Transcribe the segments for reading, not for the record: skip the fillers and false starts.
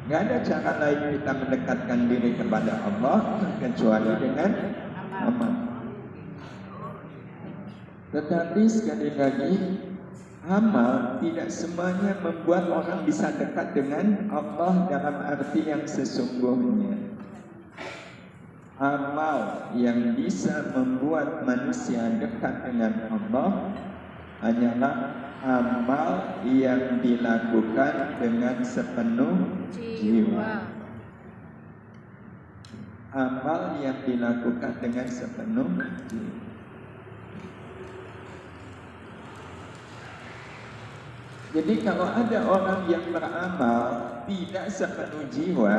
Nggak ada cara lain kita mendekatkan diri kepada Allah kecuali dengan amal. Tetapi sekali lagi, amal tidak semuanya membuat orang bisa dekat dengan Allah dalam arti yang sesungguhnya. Amal yang bisa membuat manusia dekat dengan Allah hanyalah amal yang dilakukan dengan sepenuh jiwa. Amal yang dilakukan dengan sepenuh jiwa. Jadi kalau ada orang yang beramal tidak sepenuh jiwa,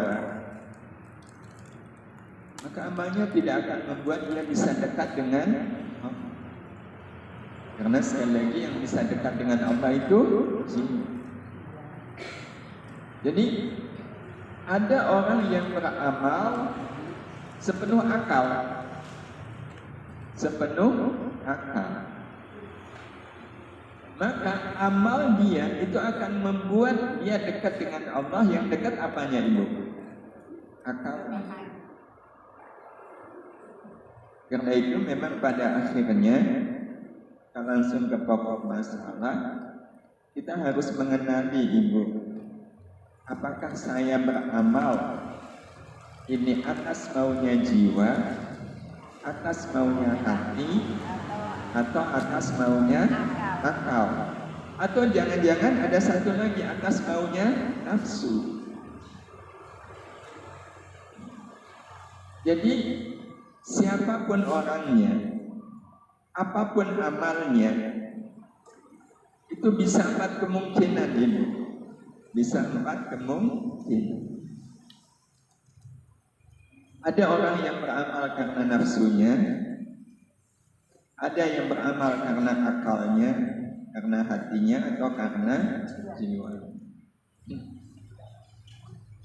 maka amalnya tidak akan membuat dia bisa dekat dengan Allah. Karena sekali lagi yang bisa dekat dengan Allah itu jiwa. Jadi ada orang yang beramal sepenuh akal. Maka amal dia itu akan membuat dia dekat dengan Allah. Yang dekat apanya, Ibu? Akal. Karena itu memang pada akhirnya kita langsung ke pokok masalah. Kita harus mengenali, Ibu, apakah saya beramal ini atas maunya jiwa, atas maunya hati, atau atas maunya akal, atau jangan-jangan ada satu lagi, atas maunya nafsu. Jadi siapapun orangnya, apapun amalnya, itu bisa 4 kemungkinan ini. Bisa 4 kemungkinan. Ada orang yang beramal karena nafsunya, ada yang beramal karena akalnya, karena hatinya, atau karena jiwa.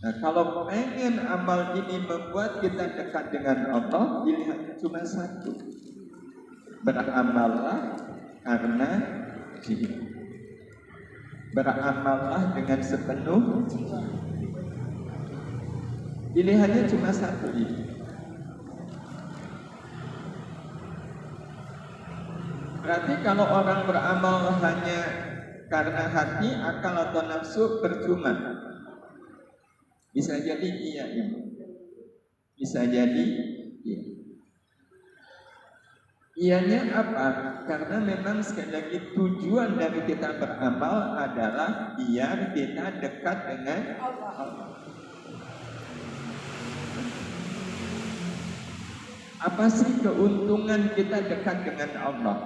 Nah, kalau pengen amal ini membuat kita dekat dengan Allah, pilihannya cuma satu. Beramallah karena jiwa. Beramallah dengan sepenuh jiwa. Pilihannya cuma satu ini. Berarti kalau orang beramal hanya karena hati, akal atau nafsu, percuma. Bisa jadi iya, Ibu. Bisa jadi iya. Iyanya apa? Karena memang sekali lagi tujuan dari kita beramal adalah biar kita dekat dengan Allah. Apa sih keuntungan kita dekat dengan Allah?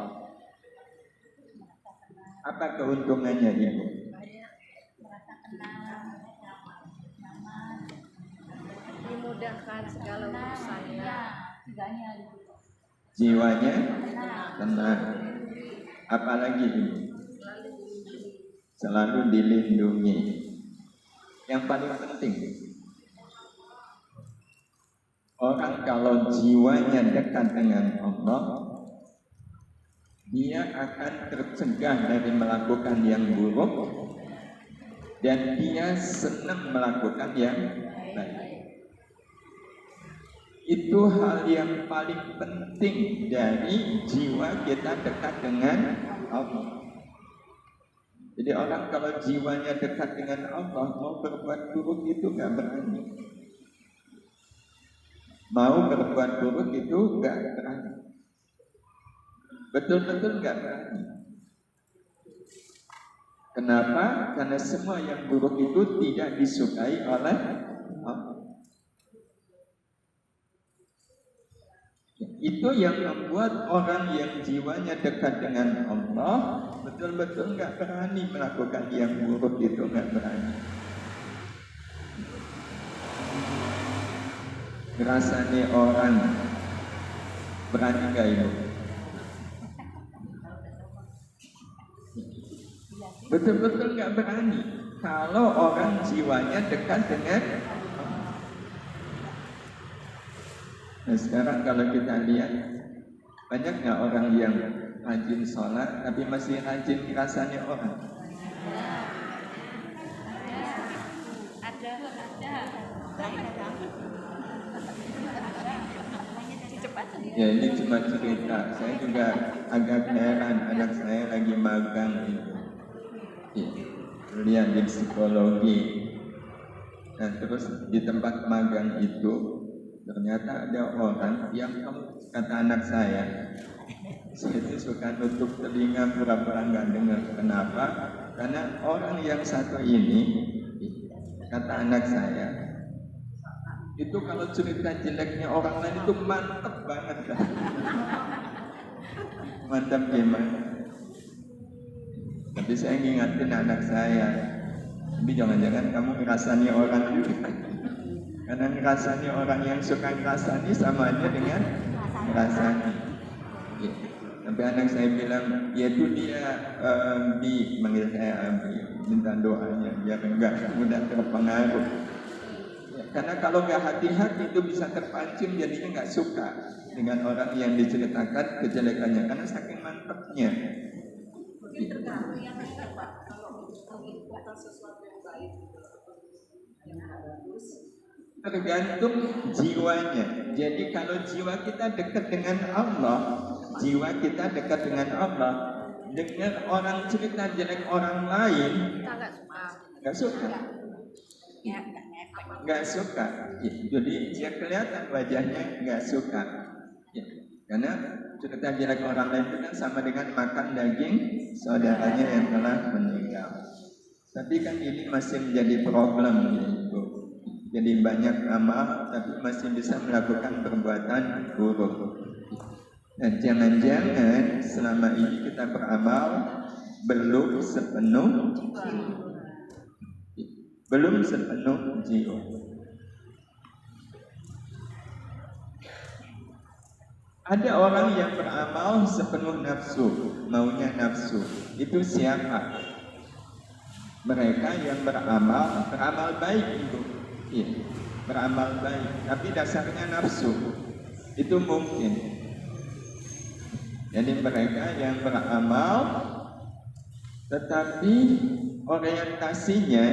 Apa keuntungannya, Ibu? Dimudahkan segala urusannya. Jiwanya tenang. Apalagi, Ibu? Selalu dilindungi. Yang paling penting, orang kalau jiwanya dekat dengan Allah, dia akan tercegah dari melakukan yang buruk dan dia senang melakukan yang baik. Itu hal yang paling penting dari jiwa kita dekat dengan Allah. Jadi orang kalau jiwanya dekat dengan Allah, mau berbuat buruk itu gak berani. Mau berbuat buruk itu gak berani. Betul-betul gak berani. Kenapa? Karena semua yang buruk itu tidak disukai oleh Allah. Itu yang membuat orang yang jiwanya dekat dengan Allah betul-betul gak berani melakukan yang buruk itu, gak berani. Rasanya orang berani gak itu? Betul-betul gak berani kalau orang jiwanya dekat dengan Allah. Nah sekarang kalau kita lihat, banyak gak orang yang rajin sholat tapi masih rajin rasanya orang? Ya ini cuma cerita. Saya juga agak heran, anak saya lagi magang itu. Ya, lihat di psikologi. Nah terus di tempat magang itu ternyata ada orang yang, kata anak saya itu suka nutup telinga pura-pura nggak dengar. Kenapa? Karena orang yang satu ini, kata anak saya, itu kalau cerita jeleknya orang lain itu mantep banget kan? Mantap gimana? Tapi saya ngingatin anak saya, tapi jangan-jangan kamu ngerasani orang juga. Karena ngerasani orang yang suka ngerasani sama aja dengan ngerasani. Sampai anak saya bilang, ya itu dia manggil saya minta doanya biar enggak mudah terpengaruh. Ya, karena kalau nggak hati-hati itu bisa terpancing, jadinya nggak suka dengan orang yang diceritakan kejelekannya karena saking mantapnya. Tergantung jiwanya. Jadi kalau jiwa kita dekat dengan Allah, jiwa kita dekat dengan Allah, dengar orang cerita jelek orang lain, nggak suka. Nggak suka. Ya, jadi dia kelihatan wajahnya nggak suka. Ya, karena cerita jelek orang lain itu kan sama dengan makan daging saudaranya yang telah meninggal. Tapi kan ini masih menjadi problem gitu. Jadi banyak amal tapi masih bisa melakukan perbuatan buruk. Dan jangan-jangan selama ini kita beramal belum sepenuh jiwa. Ada orang yang beramal sepenuh nafsu, maunya nafsu. Itu siapa? Mereka yang beramal baik itu. Iya, beramal baik, tapi dasarnya nafsu. Itu mungkin. Jadi mereka yang beramal tetapi orientasinya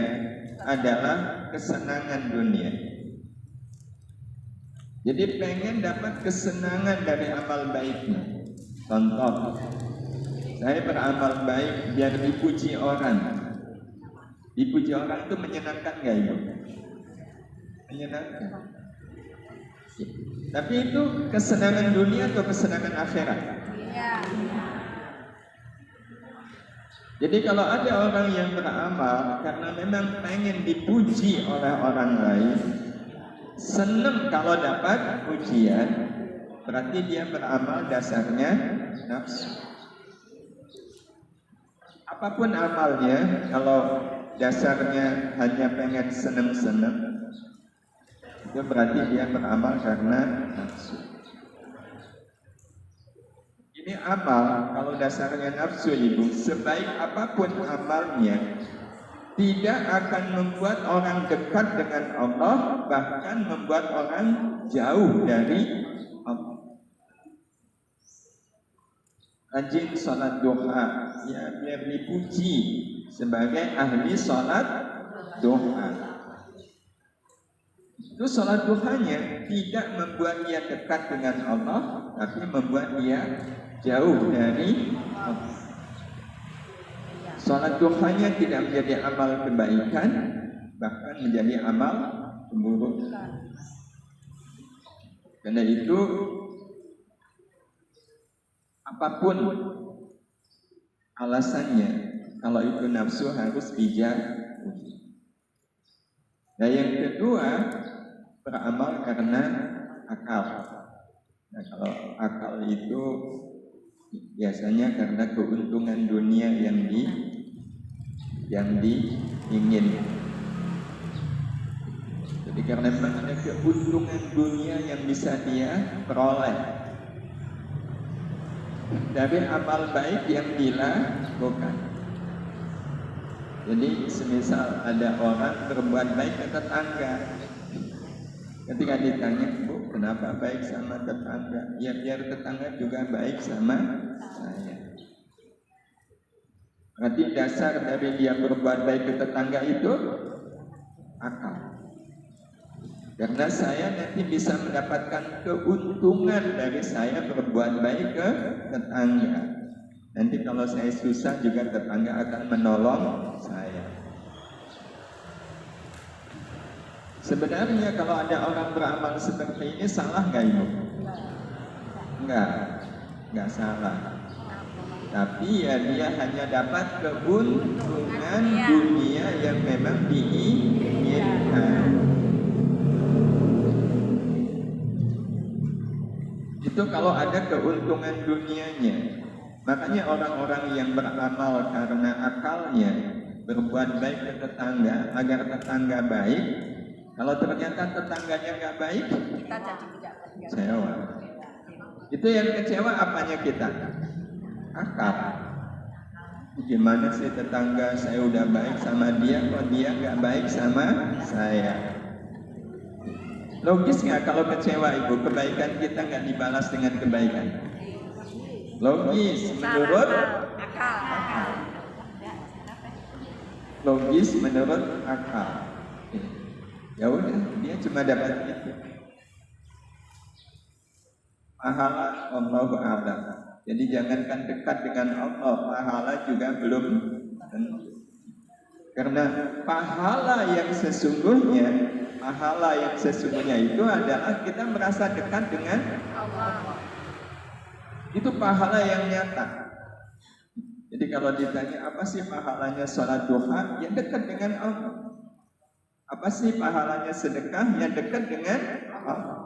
adalah kesenangan dunia. Jadi pengen dapat kesenangan dari amal baiknya. Contoh, saya beramal baik biar dipuji orang. Dipuji orang itu menyenangkan nggak ibu? Menyenangkan. Tapi itu kesenangan dunia atau kesenangan akhirat? Iya. Jadi kalau ada orang yang beramal karena memang pengen dipuji oleh orang lain, senang kalau dapat pujian, berarti dia beramal dasarnya nafsu. Apapun amalnya, kalau dasarnya hanya pengen senang-senang, itu berarti dia beramal karena nafsu. Ini amal, kalau dasarnya nafsu ibu, sebaik apapun amalnya, tidak akan membuat orang dekat dengan Allah, bahkan membuat orang jauh dari Allah. Rajin sholat duha, ya biar dipuji sebagai ahli sholat duha. Itu sholat duhanya tidak membuat dia dekat dengan Allah, tapi membuat dia jauh dari Allah. Sholat duhanya tidak menjadi amal kebaikan, bahkan menjadi amal keburukan. Karena itu apapun alasannya, kalau itu nafsu harus bijak. Nah yang kedua, beramal karena akal. Nah kalau akal itu biasanya karena keuntungan dunia yang diingin. Jadi karena memang ada keuntungan dunia yang bisa dia peroleh dari amal baik yang dilakukan. Jadi semisal ada orang berbuat baik ke tetangga, ketika ditanya, Bu, kenapa baik sama tetangga? Ya biar tetangga juga baik sama saya. Berarti dasar dari dia berbuat baik ke tetangga itu akal. Karena saya nanti bisa mendapatkan keuntungan dari saya berbuat baik ke tetangga. Nanti kalau saya susah juga tetangga akan menolong saya. Sebenarnya kalau ada orang beramal seperti ini salah nggak Ibu? Enggak salah. Tapi ya dia hanya dapat keuntungan dunia yang memang diinginkan. Itu kalau ada keuntungan dunianya. Makanya orang-orang yang beramal karena akalnya, berbuat baik ke tetangga agar tetangga baik. Kalau ternyata tetangganya nggak baik, Kita jadi tidak kecewa. Itu yang kecewa apanya kita? Akal. Gimana sih tetangga saya udah baik sama dia, kok dia nggak baik sama saya? Logis nggak kalau kecewa Ibu, kebaikan kita nggak dibalas dengan kebaikan? Logis menurut akal. Logis menurut akal. Ya udah, dia cuma dapat itu. Pahala Allahu a'lam. Jadi jangankan dekat dengan Allah, pahala juga belum tentu. Karena pahala yang sesungguhnya itu adalah kita merasa dekat dengan Allah. Itu pahala yang nyata. Jadi kalau ditanya apa sih pahalanya sholat duha, yang dekat dengan Allah. Apa sih pahalanya sedekah, yang dekat dengan Allah.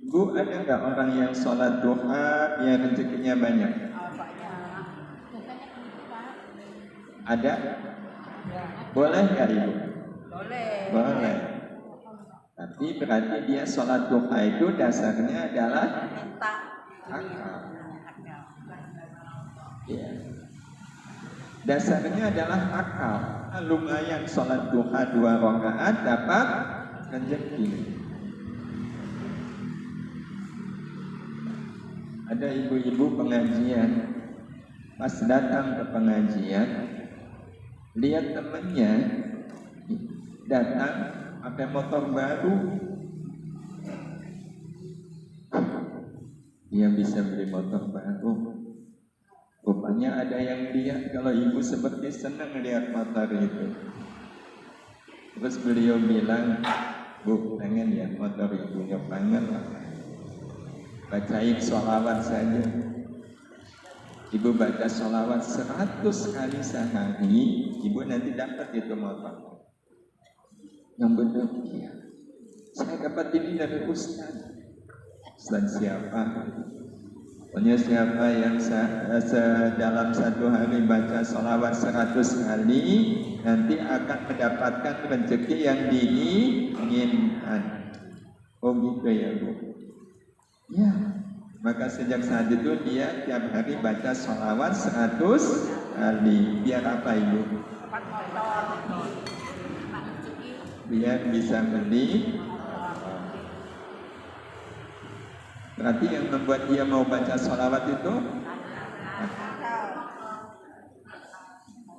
Ibu, ada nggak orang yang sholat duha yang rezekinya banyak? Ada? Boleh nggak Ibu? Boleh. Tapi berarti dia sholat duha itu dasarnya adalah akal. Ya. Dasarnya adalah akal. Lumayan sholat duha 2 rakaat dapat rezeki. Ada ibu-ibu pengajian, pas datang ke pengajian, lihat temennya datang pakai motor baru. Dia bisa beli motor baru. Rupanya ada yang lihat, kalau ibu seperti senang lihat motor itu. Terus beliau bilang, Bu, pengen ya motor ibunya, pengen lah. Bacain sholawat saja. Ibu baca sholawat 100 kali sehari, ibu nanti dapat itu motor. Yang benar, iya. Saya dapat ini dari Ustaz. Ustaz siapa? Pokoknya siapa yang dalam 1 hari baca sholawat 100 kali, nanti akan mendapatkan rezeki yang diinginkan. Oh gitu ya Bu? Ya, maka sejak saat itu dia tiap hari baca sholawat 100 kali. Biar apa Ibu? Biar bisa beli. Berarti yang membuat dia mau baca sholawat itu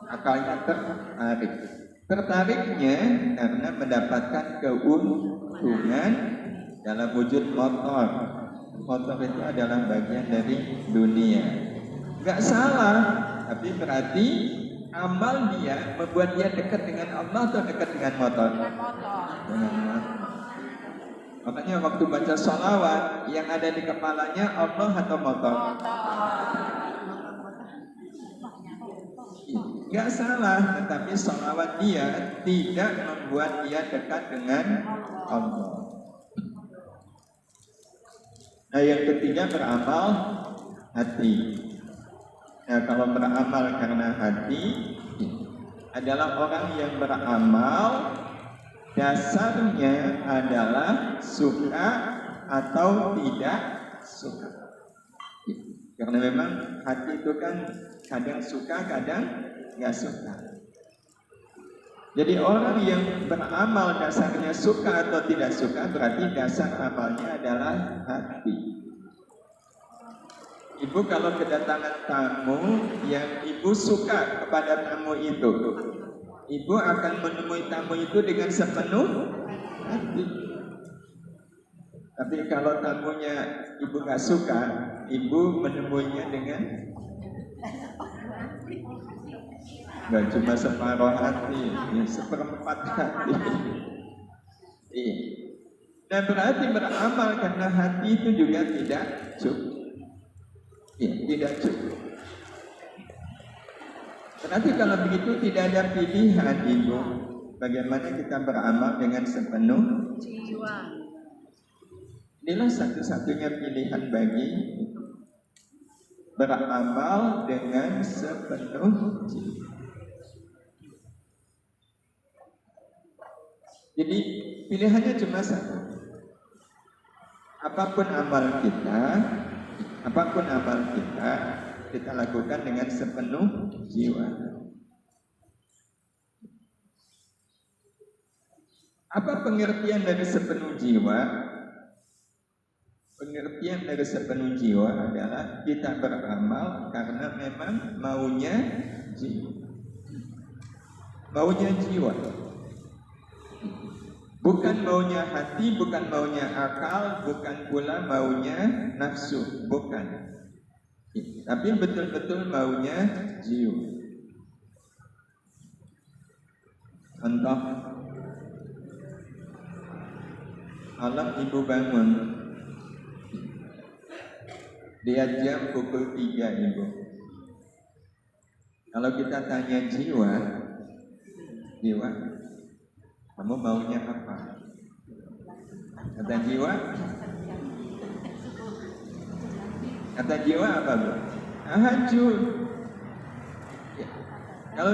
akalnya tertarik. Tertariknya karena mendapatkan keuntungan dalam wujud motor. Motor itu adalah bagian dari dunia. Gak salah, tapi berarti amal dia membuat dia dekat dengan Allah atau dekat dengan motor? Dengan motor. Makanya waktu baca sholawat, yang ada di kepalanya Allah atau motor? Gak salah, tetapi sholawat dia tidak membuat dia dekat dengan Allah. Nah yang ketiga beramal hati. Nah kalau beramal karena hati adalah orang yang beramal dasarnya adalah suka atau tidak suka. Karena memang hati itu kan kadang suka, kadang nggak suka. Jadi orang yang beramal dasarnya suka atau tidak suka, berarti dasar amalnya adalah hati. Ibu kalau kedatangan tamu yang ibu suka kepada tamu itu, ibu akan menemui tamu itu dengan sepenuh hati. Tapi kalau tamunya ibu gak suka, ibu menemuinya dengan gak cuma separuh hati, ya seperempat hati. Iya. Dan berarti beramal karena hati itu juga tidak cukup. Ya, tidak cukup. Berarti kalau begitu tidak ada pilihan, ibu. Bagaimana kita beramal dengan sepenuh jiwa. Inilah satu-satunya pilihan bagi beramal dengan sepenuh jiwa. Jadi pilihannya cuma satu. Apapun amal kita, kita lakukan dengan sepenuh jiwa. Apa pengertian dari sepenuh jiwa? Pengertian dari sepenuh jiwa adalah kita beramal karena memang maunya jiwa. Maunya jiwa. Bukan maunya hati, bukan maunya akal, bukan pula maunya nafsu, bukan. Tapi betul-betul maunya jiwa. Contoh, malam ibu bangun, dia jam pukul 3 ibu. Kalau kita tanya jiwa, kamu maunya apa? Kata jiwa apa, Bu? Tahajud. Ya. Kalau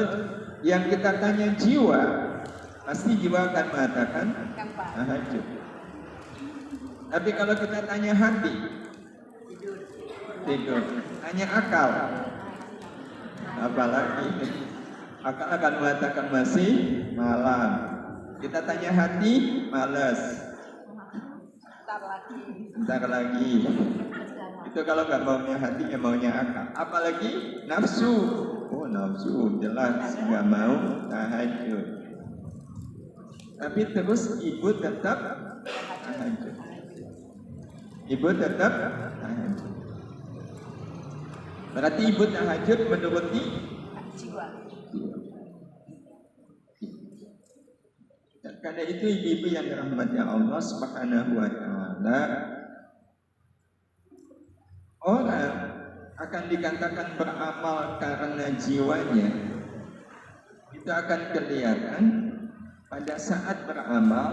yang kita tanya jiwa, pasti jiwa akan mengatakan tahajud. Tapi kalau kita tanya hati, tidur. Tanya akal, apalagi akal akan mengatakan masih malam. Kita tanya hati, malas. Bentar lagi. Itu kalau nggak maunya hati, ya maunya akal. Apalagi nafsu. Oh, nafsu jelas nggak mau tahajud. Tapi terus ibu tetap tahajud. Tahajud. Berarti ibu tahajud menuruti jiwa. Karena itu ibu-ibu yang dirahmati Allah Subhanahu wa Ta'ala, orang akan dikatakan beramal karena jiwanya itu akan kelihatan pada saat beramal.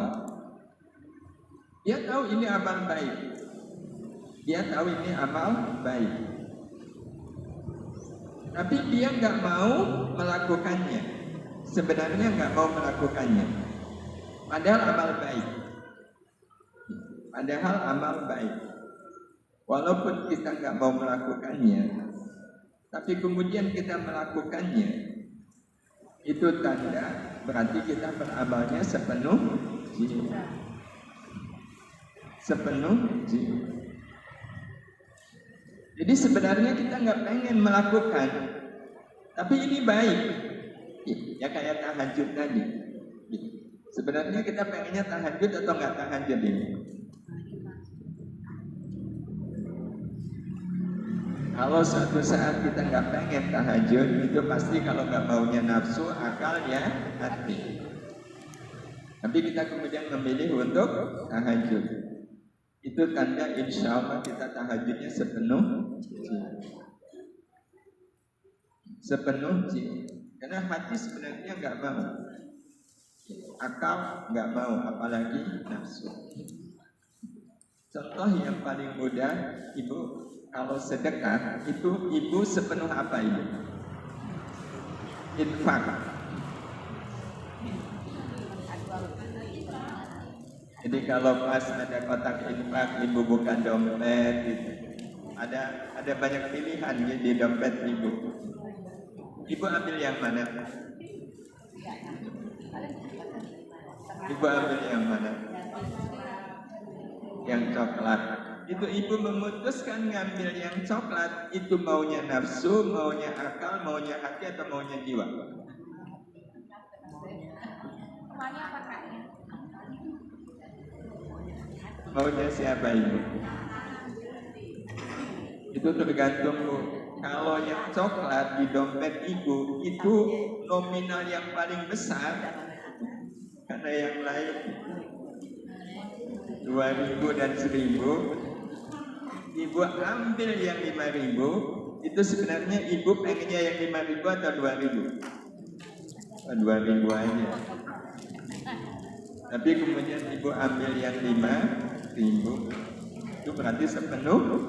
Dia tahu ini amal baik, tapi dia nggak mau melakukannya. Sebenarnya nggak mau melakukannya. Padahal amal baik. Walaupun kita nggak mau melakukannya, tapi kemudian kita melakukannya, itu tanda berarti kita beramalnya sepenuh jiwa. Jadi sebenarnya kita nggak pengen melakukan, tapi ini baik. Ya kayak tahajud tadi. Sebenarnya kita pengennya tahajud atau nggak tahajud ini? Kalau suatu saat kita nggak pengen tahajud, itu pasti kalau nggak maunya nafsu, akal ya hati. Tapi kita kemudian memilih untuk tahajud. Itu tanda insya Allah kita tahajudnya sepenuh jiwa. Karena hati sebenarnya nggak mau. Akal nggak mau, apalagi nafsu. Contoh yang paling mudah, ibu kalau sedekah itu ibu sepenuh apa ibu? Infak. Jadi kalau pas ada kotak infak, ibu bukan dompet gitu. Ada banyak pilihan ya, di dompet ibu. Ibu ambil yang mana? Yang coklat. Itu ibu memutuskan ngambil yang coklat. Itu maunya nafsu, maunya akal, maunya hati, atau maunya jiwa? Angkanya apa kayaknya? Maunya siapa ibu? Itu tergantung Bu. Kalau yang coklat di dompet ibu itu nominal yang paling besar, karena yang lain 2.000 dan 1.000, ibu ambil yang 5.000. Itu sebenarnya ibu pengennya yang 5.000 atau 2.000? 2.000 aja. Tapi kemudian ibu ambil yang 5.000, itu berarti sepenuh.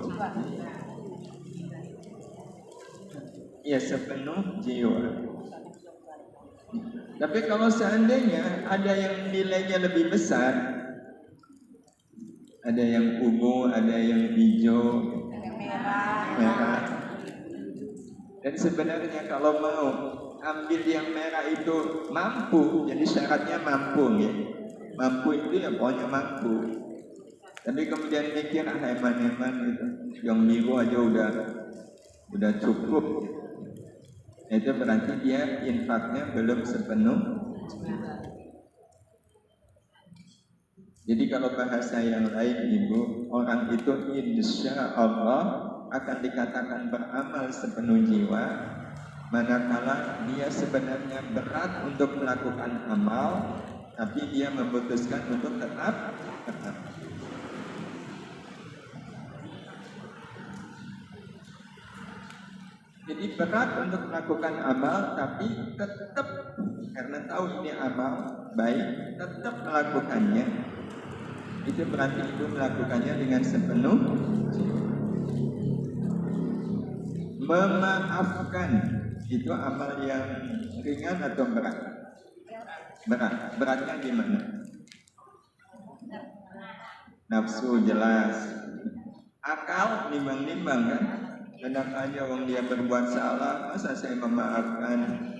Ya, sepenuh jiwa. Tapi kalau seandainya ada yang nilainya lebih besar, ada yang ungu, ada yang hijau, merah. Dan sebenarnya kalau mau ambil yang merah itu mampu, jadi syaratnya mampu ya. Mampu itu ya pokoknya mampu. Tapi kemudian mikir heman-heman gitu, yang biru aja udah cukup. Itu berarti dia infaknya belum sepenuh. Jadi kalau bahasa yang lain ibu, orang itu insya Allah akan dikatakan beramal sepenuh jiwa, manakala dia sebenarnya berat untuk melakukan amal, tapi dia memutuskan untuk tetap. Jadi berat untuk melakukan amal, tapi tetap karena tahu ini amal baik, tetap melakukannya. Itu berarti itu melakukannya dengan sepenuh jiwa. Memaafkan itu amal yang ringan atau berat? Berat. Beratnya gimana? Nafsu jelas. Akal nimbang-nimbang kan? Enak aja orang dia berbuat salah, masa saya memaafkan?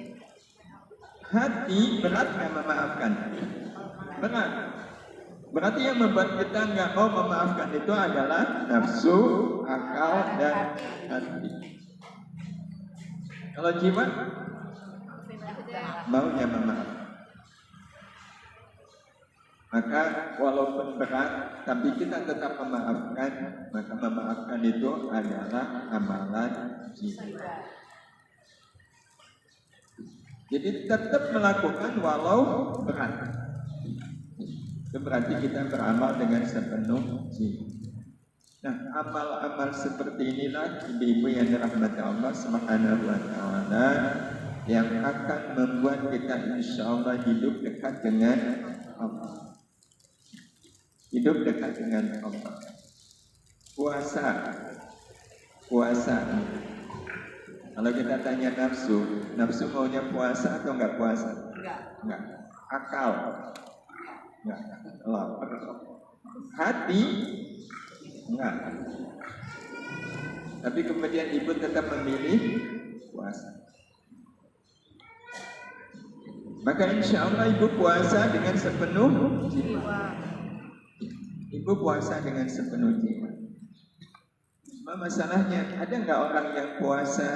Hati berat nggak memaafkan? Berat. Berarti yang membuat kita nggak mau memaafkan itu adalah nafsu, akal, dan hati. Kalau jiwa maunya memaafkan. Maka walaupun berat, tapi kita tetap memaafkan. Maka memaafkan itu adalah amalan jiwa. Jadi tetap melakukan walau berat. Itu berarti kita beramal dengan sepenuh jiwa. Nah, amal-amal seperti inilah ibu-ibu yang dirahmati Allah Subhanahu wa Ta'ala, yang akan membuat kita insya Allah hidup dekat dengan Allah. Hidup dekat dengan Allah. Puasa. Kalau kita tanya nafsu maunya puasa atau enggak puasa? Enggak. Akal? Enggak. Lapar. Hati? Enggak. Tapi kemudian ibu tetap memilih puasa. Maka insya Allah ibu puasa dengan sepenuh jiwa. Ibu puasa dengan sepenuh jiwa. Masalahnya, ada nggak orang yang puasa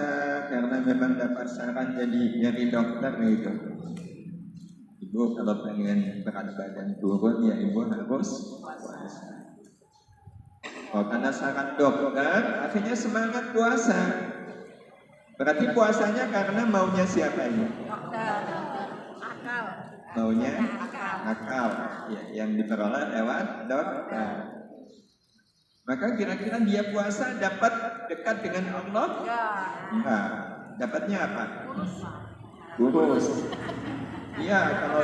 karena memang dapat saran jadi nyari dokter gitu? Ibu kalau pengen berat badan turun ya ibu harus puasa. Oh, karena saran dokter, akhirnya semangat puasa. Berarti puasanya karena maunya siapa ini? Akal. Maunya akal, ya, yang diperoleh lewat dokter. Maka kira-kira dia puasa dapat dekat dengan Allah? Enggak. Dapatnya apa? Kurus. Iya, kalau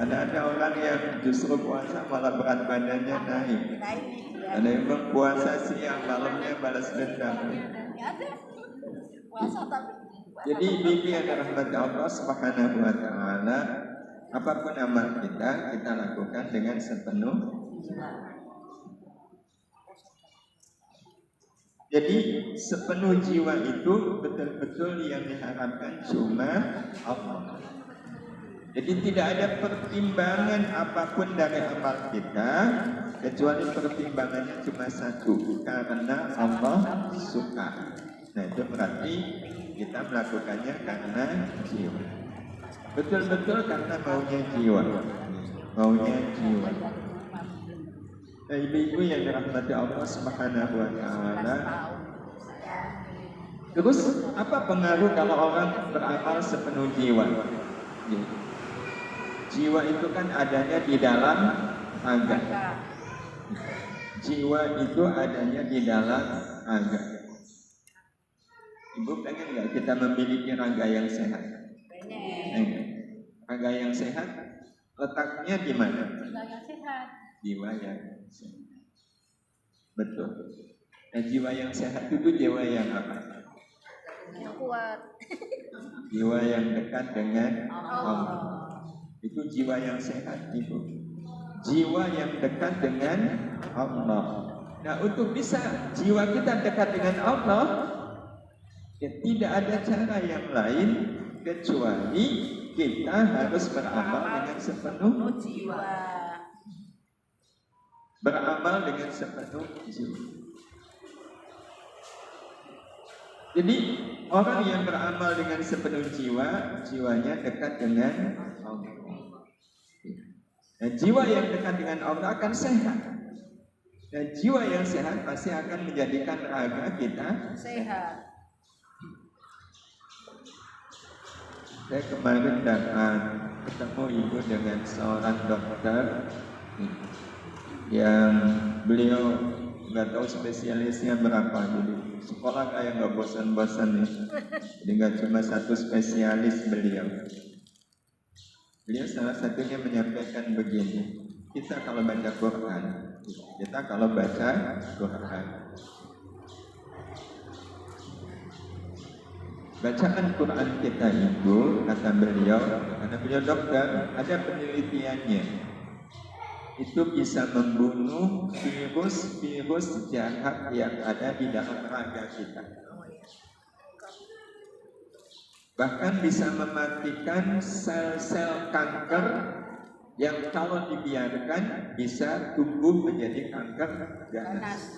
ada orang yang justru puasa malah berat badannya naik. Ada yang puasa siang, malamnya balas dendam. Jadi ibu yang dirahmati Allah Subhanahu wa Ta'ala, apapun amal kita lakukan dengan sepenuh jiwa. Jadi sepenuh jiwa itu betul-betul yang diharapkan cuma Allah. Jadi tidak ada pertimbangan apapun dari amal kita, kecuali pertimbangannya cuma satu, karena Allah suka. Nah itu berarti kita melakukannya karena jiwa. Betul-betul karena maunya jiwa. Maunya jiwa. Ibu-ibu yang dirahmati Allah Subhanahu wa Ta'ala. Terus apa pengaruh kalau orang beramal sepenuh jiwa? Jiwa itu kan adanya di dalam raga. Jiwa itu adanya di dalam raga. Ibu pengen nggak kita memiliki raga yang sehat? Pengen. Raga yang sehat letaknya di mana? Jiwa yang sehat. Jiwa yang sehat. Betul. Nah, jiwa yang sehat itu jiwa yang apa? Yang kuat. Jiwa yang dekat dengan Allah. Itu jiwa yang sehat itu. Jiwa yang dekat dengan Allah. Nah, untuk bisa jiwa kita dekat dengan Allah, ya, tidak ada cara yang lain kecuali kita harus beramal dengan sepenuh jiwa. Beramal dengan sepenuh jiwa. Jadi orang yang beramal dengan sepenuh jiwa, jiwanya dekat dengan Allah. Nah, jiwa yang dekat dengan Allah akan sehat. Dan jiwa yang sehat pasti akan menjadikan raga kita sehat. Saya kemarin datang ketemu ibu dengan seorang dokter yang beliau nggak tahu spesialisnya berapa, jadi sekolah kayak nggak bosan-bosan nih. Jadi nggak cuma satu spesialis beliau. Beliau salah satunya menyampaikan begini: kita kalau baca Quran, bacaan Quran kita itu, kata beliau, karena beliau dokter, ada penelitiannya. Itu bisa membunuh virus-virus jahat yang ada di dalam raga kita. Bahkan bisa mematikan sel-sel kanker yang kalau dibiarkan bisa tumbuh menjadi kanker ganas.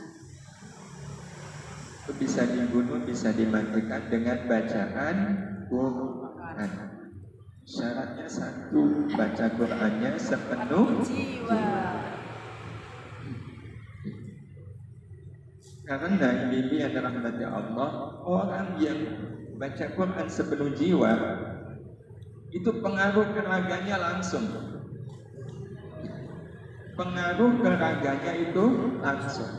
Itu bisa dibunuh, bisa dimatikan dengan bacaan Quran. Syaratnya satu, baca Qurannya sepenuh jiwa. Karena ibu yang dirahmati Allah, orang yang baca Quran sepenuh jiwa itu pengaruh ke raganya langsung. Pengaruh ke raganya itu langsung.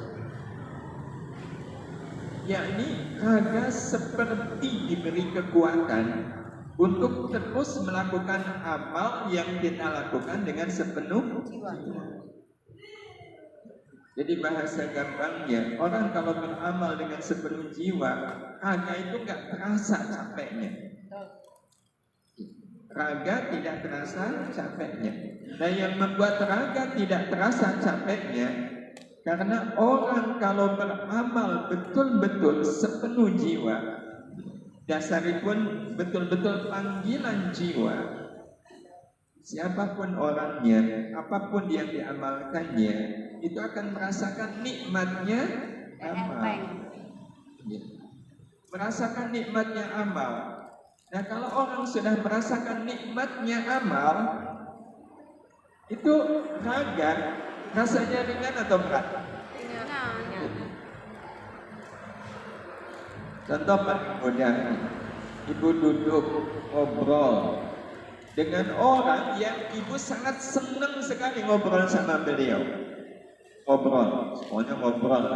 Yakni raga seperti diberi kekuatan untuk terus melakukan amal yang kita lakukan dengan sepenuh jiwa. Jadi bahasa gampangnya, orang kalau beramal dengan sepenuh jiwa, raga itu nggak terasa capeknya. Raga tidak terasa capeknya. Nah, yang membuat raga tidak terasa capeknya, karena orang kalau beramal betul-betul sepenuh jiwa, dasaripun betul-betul panggilan jiwa. Siapapun orangnya, apapun yang diamalkannya, itu akan merasakan nikmatnya amal. Merasakan nikmatnya amal. Nah, kalau orang sudah merasakan nikmatnya amal, itu raga rasanya ringan atau berat? Contoh paling mudah, ibu duduk ngobrol dengan orang yang ibu sangat senang sekali ngobrol sama beliau. Ngobrol, semuanya ngobrol.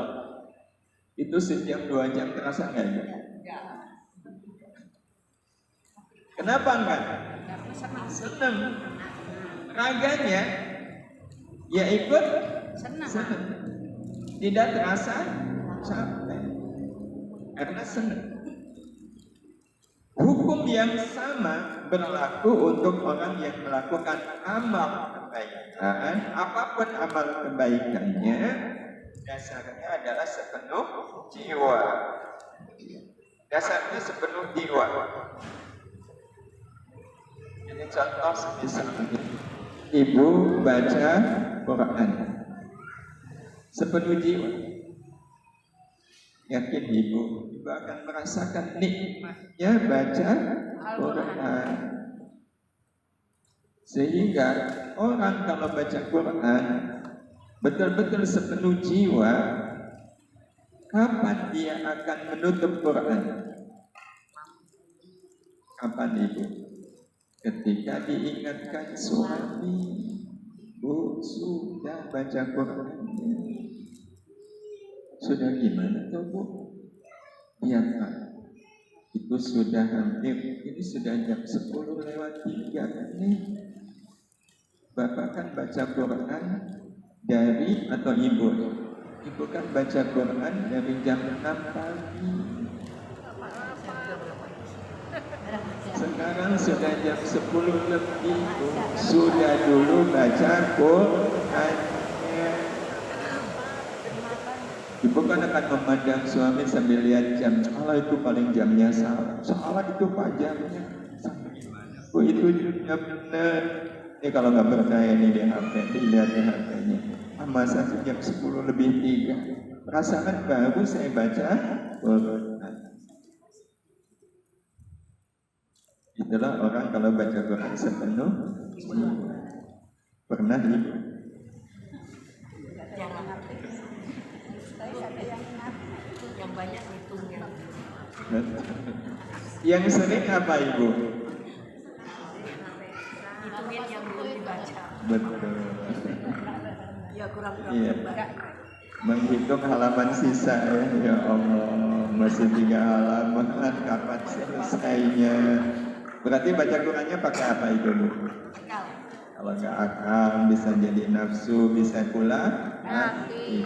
Itu sejam 2 jam terasa nggak ya? Kenapa enggak? Senang. Raganya ya ikut senang. Tidak terasa capek. Karena senang. Hukum yang sama berlaku untuk orang yang melakukan amal kebaikan. Apapun amal kebaikannya, dasarnya adalah sepenuh jiwa. Dasarnya sepenuh jiwa. Ini contoh misalnya, ibu baca Quran sepenuh jiwa. Yakin ibu akan merasakan nikmatnya baca Quran. Sehingga orang kalau baca Quran betul-betul sepenuh jiwa, kapan dia akan menutup Quran? Kapan itu? Ketika diingatkan suami, Bu, sudah baca Quran. Sudah gimana tuh, Bu? Iya, Pak. Itu sudah hampir, ini sudah jam 10:03 nih. Bapak kan baca Quran dari, atau ibu kan baca Quran dari jam 6 pagi. Sekarang sudah jam 10 lebih. Sudah dulu baca Quran. Ibu kan akan memandang suami sambil lihat jam. Allah, itu paling jamnya salah. Salah itu Pak jamnya. Oh, itu jam benar. Ini kalau nggak percaya nih di HP, dilihat di HP-nya. Masa jam 10:03. Perasaan baru saya baca Quran. Itulah orang kalau baca Quran sepenuh jiwa. Pernah ibu? Yang banyak hitungnya. Yang sering apa ibu? Hitungin yang belum dibaca. Betul. Ya kurang-kurang. Iya. Menghitung halaman sisa ya. Ya Allah, masih 3 halaman, kapan selesainya? Berarti baca Qurannya pakai apa itu, Bu? Akal. Kalau nggak akal bisa jadi nafsu, bisa pula hati.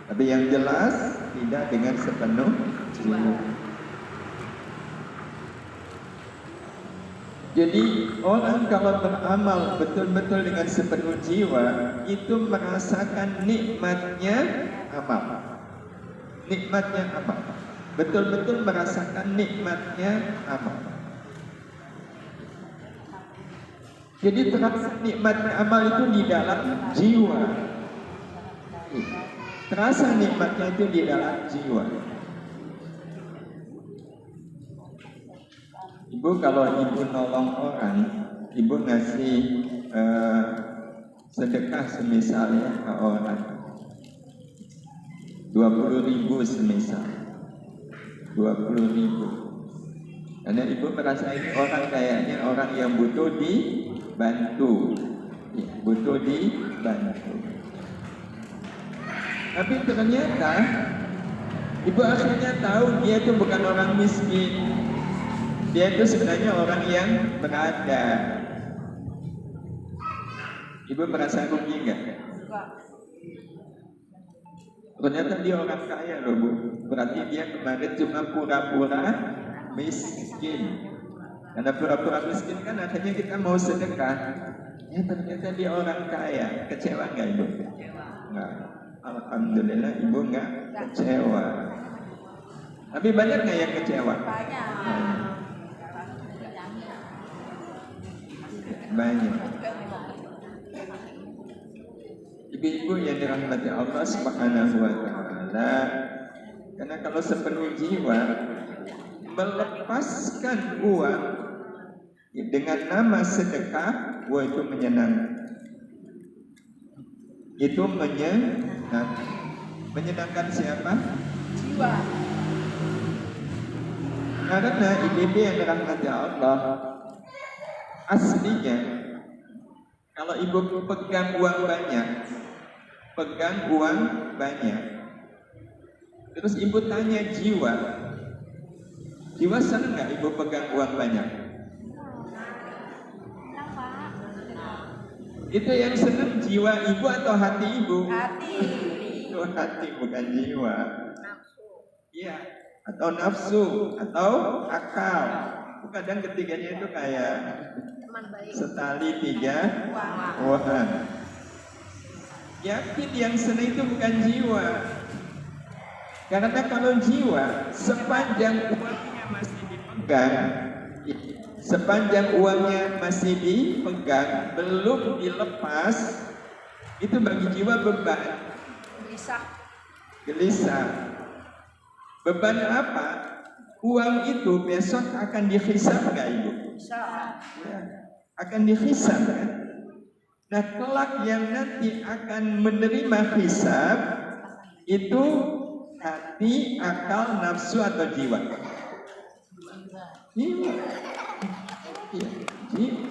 Tapi yang jelas tidak dengan sepenuh jiwa. Jadi orang kalau beramal betul-betul dengan sepenuh jiwa, itu merasakan nikmatnya amal. Nikmatnya amal. Betul-betul merasakan nikmatnya amal. Jadi terasa nikmatnya amal itu di dalam jiwa. Terasa nikmatnya itu di dalam jiwa. Ibu kalau ibu nolong orang, ibu ngasih sedekah semisalnya ke orang 20.000 semisal, 20.000. Karena ibu merasa ini orang kayaknya orang yang butuh dibantu, butuh dibantu. Tapi ternyata ibu akhirnya tahu dia itu bukan orang miskin. Dia itu sebenarnya orang yang berada. Ibu merasa rugi nggak? Ternyata dia orang kaya loh, Bu. Berarti dia kemarin cuma pura-pura miskin. Karena pura-pura miskin kan akhirnya kita mau sedekah. Ya ternyata dia orang kaya. Kecewa nggak Ibu? Nggak. Alhamdulillah Ibu nggak kecewa. Tapi banyak nggak yang kecewa? Banyak. Ibu-ibu yang dirahmati Allah Subhanahu wa Ta'ala, karena kalau sepenuh jiwa melepaskan uang dengan nama sedekah, wah itu menyenangkan. Itu menyenangkan siapa? Jiwa. Karena ibu-ibu yang dirahmati Allah, aslinya kalau ibu pegang uang banyak, terus ibu tanya jiwa senang nggak ibu pegang uang banyak? Itu yang senang jiwa ibu atau hati ibu? Hati. Itu hati, bukan jiwa. Iya, atau nafsu atau akal. Kadang ketiganya itu kayak setali 3 uang. Yakin yang senang itu bukan jiwa. Karena kalau jiwa, sepanjang uangnya masih dipegang, belum dilepas, itu bagi jiwa beban. Gelisah. Beban apa? Uang itu besok akan dihisab nggak Ibu? Bisa. Ya. akan dihisab kan? Nah, kelak yang nanti akan menerima hisab itu hati, akal, nafsu atau jiwa? Jiwa. Iya, jiwa.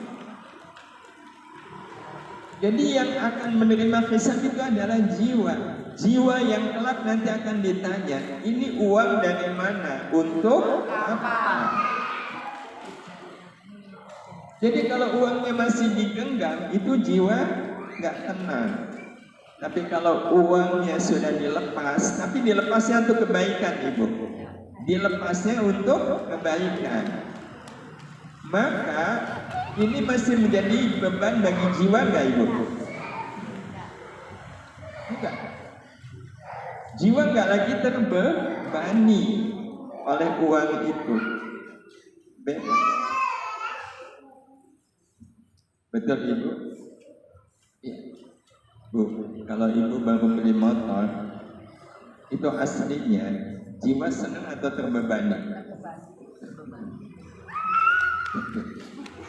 Jadi yang akan menerima hisab itu adalah jiwa. Jiwa yang kelak nanti akan ditanya, ini uang dari mana? Untuk apa? Jadi kalau uangnya masih digenggam, itu jiwa nggak tenang. Tapi kalau uangnya sudah dilepas, tapi dilepasnya untuk kebaikan, Ibu. Dilepasnya untuk kebaikan. Maka ini masih menjadi beban bagi jiwa nggak, Ibu? Enggak. Jiwa nggak lagi terbebani oleh uang itu. Bebas. Betul, Ibu? Iya. Bu, kalau Ibu baru beli motor, itu aslinya jiwa senang atau terbebani?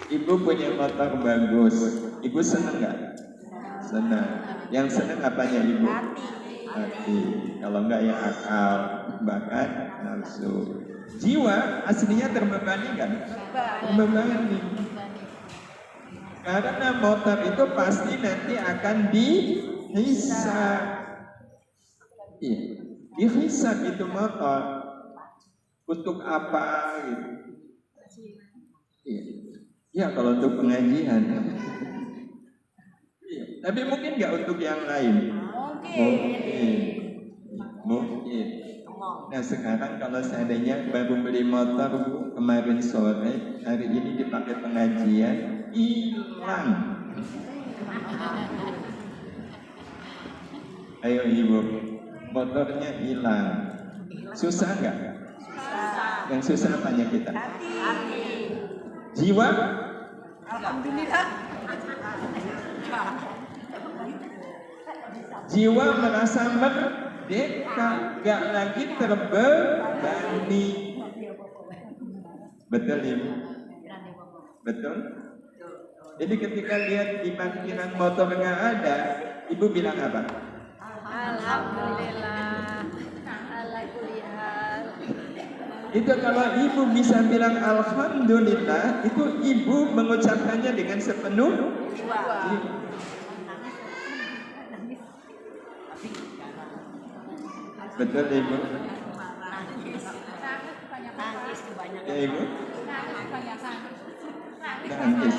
Ibu punya motor bagus, Ibu senang nggak? Senang. Yang senang apanya, Ibu? Hati. Kalau enggak ya akal, bahkan nafsu. Jiwa aslinya terbebani kan? Terbebani. Karena motor itu pasti nanti akan dihisab. Iya, dihisab itu motor. Untuk apa gitu? Iya. Ya kalau untuk pengajian. Iya. Tapi mungkin nggak untuk yang lain. Mungkin. Nah sekarang kalau seandainya baru beli motor Bu, kemarin sore, hari ini dipakai pengajian, hilang. Ayo Ibu, motornya hilang. Susah nggak? Yang susah apanya kita? Jiwa? Alhamdulillah. Jiwa merasa merdeka, gak lagi terbebani. Betul Ibu? Betul? Jadi ketika lihat di parkiran motor gak ada, Ibu bilang apa? Alhamdulillah. Alhamdulillah. Itu kalau Ibu bisa bilang Alhamdulillah, itu Ibu mengucapkannya dengan sepenuh jiwa. Betul Ibu? Ya Ibu? Nangis.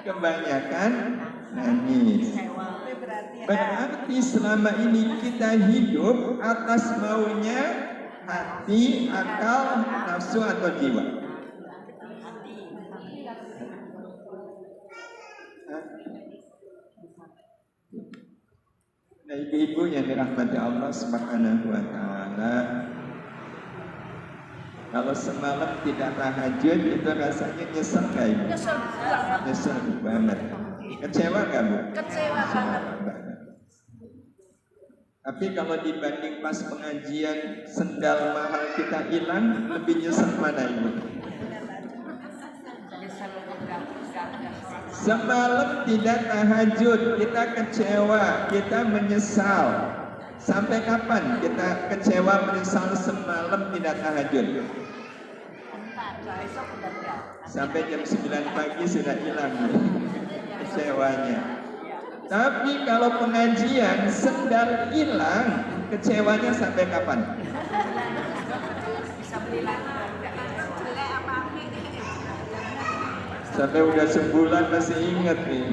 Kebanyakan nangis. Berarti selama ini kita hidup atas maunya hati, akal, nafsu atau jiwa? Nah ibu-ibu yang dirahmati Allah Subhanahu wa ta'ala, kalau semalam tidak tahajud itu rasanya nyesel gak Ibu? Nyesel banget. Kecewa gak Bu? Kecewa banget. Tapi kalau dibanding pas pengajian sendal mahal kita hilang, lebih nyesel mana Ibu? Semalam tidak tahajud, kita kecewa, kita menyesal. Sampai kapan kita kecewa menyesal semalam tidak tahajud? Sampai jam 9 pagi sudah hilang kecewanya. Tapi kalau pengajian sendal hilang, kecewanya sampai kapan? Sampai udah sebulan masih ingat nih.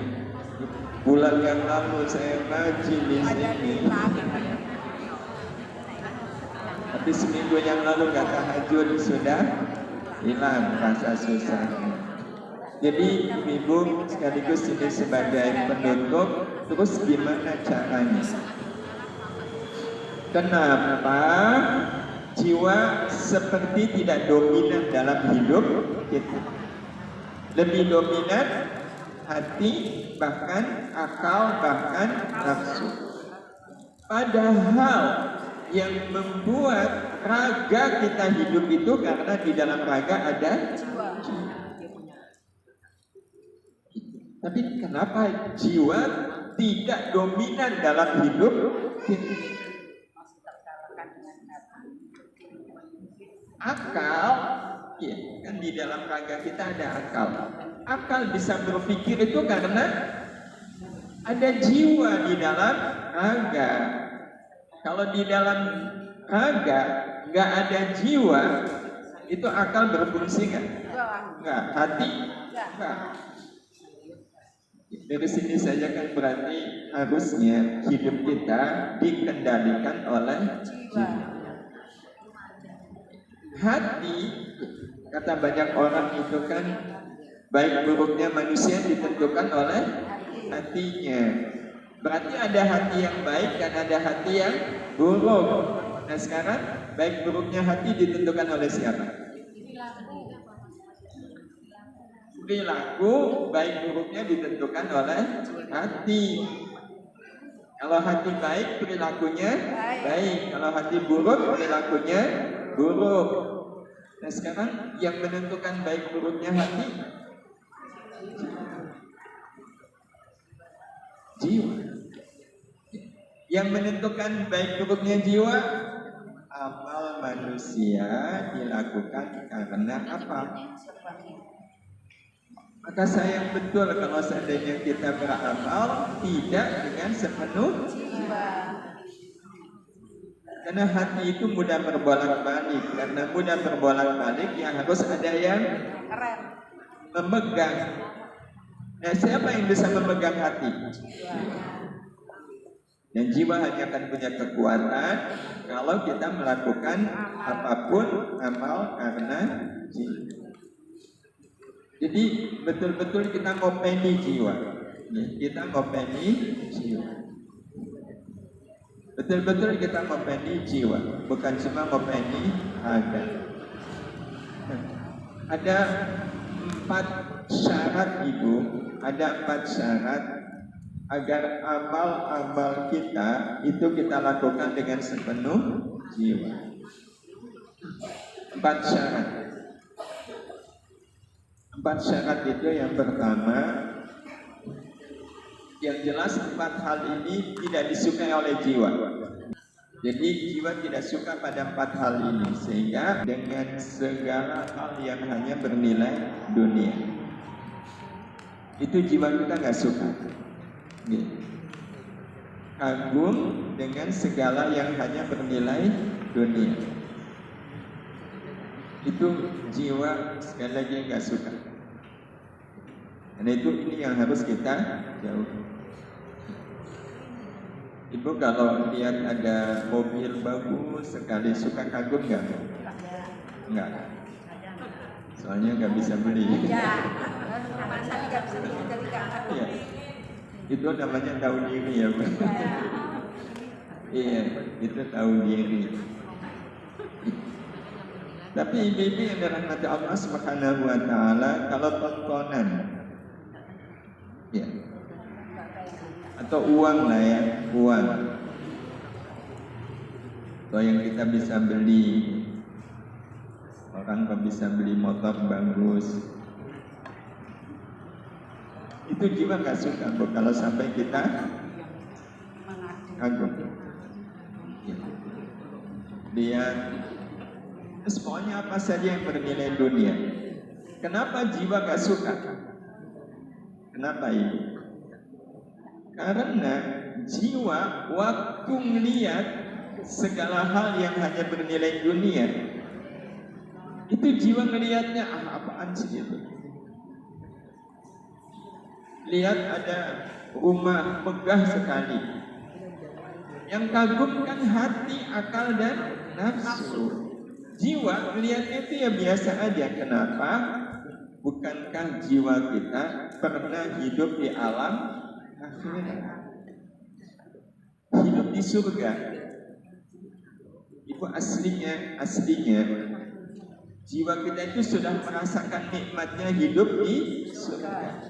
Bulan yang lalu saya ngaji di sini. Tapi seminggu yang lalu nggak tahajud sudah hilang rasa susahnya. Jadi Ibu sekaligus ini sebagai penutup, terus gimana caranya? Kenapa jiwa seperti tidak dominan dalam hidup kita? Lebih dominan hati, bahkan akal, bahkan nafsu. Padahal yang membuat raga kita hidup itu karena di dalam raga ada jiwa. Tapi kenapa jiwa tidak dominan dalam hidup kita? Akal, ya, kan di dalam raga kita ada akal. Akal bisa berpikir itu karena ada jiwa di dalam raga. Kalau di dalam raga nggak ada jiwa, itu akal berfungsi nggak? Nggak. Hati? Nggak. Dari sini saja kan berarti harusnya hidup kita dikendalikan oleh jiwa. Hati, kata banyak orang itu kan baik buruknya manusia ditentukan oleh hatinya. Berarti ada hati yang baik dan ada hati yang buruk. Nah sekarang baik buruknya hati ditentukan oleh siapa? Perilaku baik buruknya ditentukan oleh hati. Kalau hati baik perilakunya baik. Kalau hati buruk perilakunya buruk. Nah sekarang yang menentukan baik buruknya hati jiwa. Yang menentukan baik buruknya jiwa, amal manusia dilakukan karena apa? Maka sayang betul kalau seandainya kita beramal tidak dengan sepenuh jiwa. Karena hati itu mudah berbolak-balik. Karena mudah berbolak-balik yang harus ada yang memegang. Nah siapa yang bisa memegang hati? Dan jiwa hanya akan punya kekuatan kalau kita melakukan apapun amal karena jiwa. Jadi betul-betul kita ngopeni jiwa. Kita ngopeni jiwa. Betul-betul kita ngopeni jiwa, bukan cuma ngopeni raga. Ada 4 syarat Ibu, ada 4 syarat agar amal-amal kita itu kita lakukan dengan sepenuh jiwa. 4 syarat. 4 syarat itu yang pertama, yang jelas 4 hal ini tidak disukai oleh jiwa. Jadi jiwa tidak suka pada 4 hal ini, sehingga dengan segala hal yang hanya bernilai dunia, itu jiwa kita nggak suka. Kagum dengan segala yang hanya bernilai dunia, itu jiwa sekali lagi nggak suka. Dan itu ini yang harus kita jauhi. Ibu kalau lihat ada mobil bagus sekali suka kagum nggak? Nggak. Soalnya nggak bisa beli. Ya. Iya. Itu namanya tahu diri ya, Bu. Iya, itu tahu diri. Tapi ibu-ibu yang dirahmati Allah Subhanahu wa taala, kalau tontonan ya, atau uang lah ya, uang atau yang kita bisa beli, orang kan bisa beli motor bagus, itu jiwa nggak suka Bu kalau sampai kita kagum ya. Lihat terus pokoknya apa saja yang bernilai dunia. Kenapa jiwa gak suka? Kenapa ini? Karena jiwa waktu melihat segala hal yang hanya bernilai dunia, itu jiwa melihatnya apaan sih itu? Lihat ada rumah megah sekali, yang kagum kan hati, akal dan nafsu. Jiwa melihatnya itu ya biasa aja. Kenapa? Bukankah jiwa kita pernah hidup di alam akhirat, hidup di surga? Itu aslinya jiwa kita itu sudah merasakan nikmatnya hidup di surga,